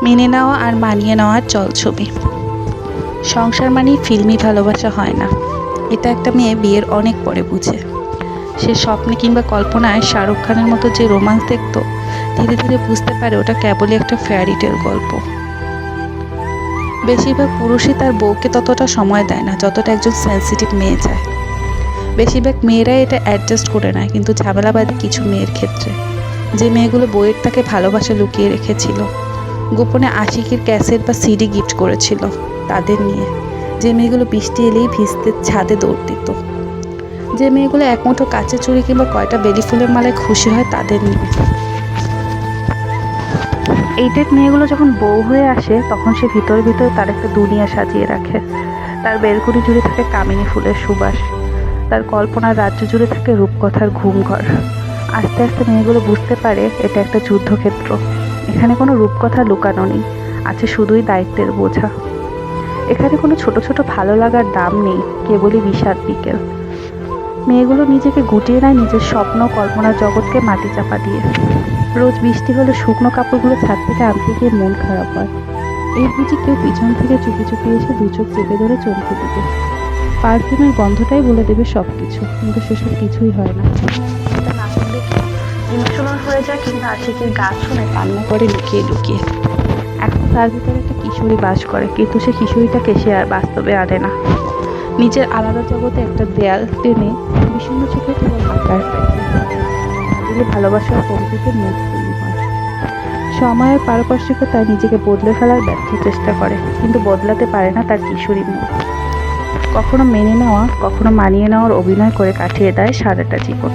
মেনে নেওয়া আর মানিয়ে নেওয়ার চলছবি। সংসার মানেই ফিল্মি ভালোবাসা হয় না, এটা একটা মেয়ে বিয়ের অনেক পরে বুঝে। সে স্বপ্নে কিংবা কল্পনায় শাহরুখ খানের মতো যে রোমান্স দেখত, ধীরে ধীরে বুঝতে পারে ওটা কেবলই একটা ফেয়ারি টেল গল্প। বেশিরভাগ পুরুষই তার বউকে ততটা সময় দেয় না যতটা একজন সেন্সিটিভ মেয়ে চায়। বেশিরভাগ মেয়েরাই এটা অ্যাডজাস্ট করে নেয়, কিন্তু ঝামেলাবাদী কিছু মেয়ের ক্ষেত্রে, যে মেয়েগুলো বইয়ের তাকে ভালোবাসা লুকিয়ে রেখেছিল, গোপনে আশিকির ক্যাসেট বা সিডি গিফট করেছিল, তাদের নিয়ে। যে মেয়েগুলো বৃষ্টি এলেই ভিজতে ছাদে দৌড় দিত, যে মেয়েগুলো এক মুঠো কাচের চুড়ি কিংবা কয়টা বেলি ফুলের মালায় খুশি হয়, তাদের নিয়ে। এই টাইপ মেয়েগুলো যখন বউ হয়ে আসে, তখন সে ভিতরে ভিতরে তার একটা দুনিয়া সাজিয়ে রাখে। তার বেলকুনি জুড়ে থাকে কামিনী ফুলের সুবাস, তার কল্পনার রাজ্য জুড়ে থাকে রূপকথার ঘুমঘর। আস্তে আস্তে মেয়েগুলো বুঝতে পারে এটা একটা যুদ্ধক্ষেত্র। এখানে কোনো রূপকথা লুকানো নেই, আছে শুধুই দায়িত্বের বোঝা। এখানে কোনো ছোট ছোট ভালো লাগার দাম নেই, কেবলই বিষাদ বিকেল। মেয়েগুলো নিজেকে গুটিয়ে নেয় নিজের স্বপ্ন কল্পনার জগৎকে মাটি চাপা দিয়ে। রোজ বৃষ্টি হলে শুকনো কাপড়গুলো ছাদ থেকে আনতে গিয়ে মন খারাপ হয়। এই বুঝি কেউ পিছন থেকে চুপি চুপি এসে দু চোখ চেপে ধরে চমকে দিবে। পারফিউমের গন্ধটাই বলে দেবে সব কিছু, কিন্তু সেসব কিছুই হয় না। এটা না শুনলে ইমোশনাল হয়ে যায়, কিন্তু আশিকের গান শুনে কান্না করে লুকিয়ে লুকিয়ে। এখন তার ভিতরে একটা কিশোরী বাস করে, কিন্তু সে কিশোরীটাকে সে আর বাস্তবে আনে না। নিজের আলাদা জগতে একটা দেয়াল টেনে বিষণ্ণ চোখে কেবল আকার দেখে। এগুলো ভালোবাসার কমতিতে মুখ তৈরি হয়। সময়ের পারপার্শ্বিকতায় নিজেকে বদলে ফেলার ব্যর্থ চেষ্টা করে, কিন্তু বদলাতে পারে না তার কিশোরী মন। কখনো মেনে নেওয়া, কখনো মানিয়ে নেওয়ার অভিনয় করে কাটিয়ে দেয় সারাটা জীবন।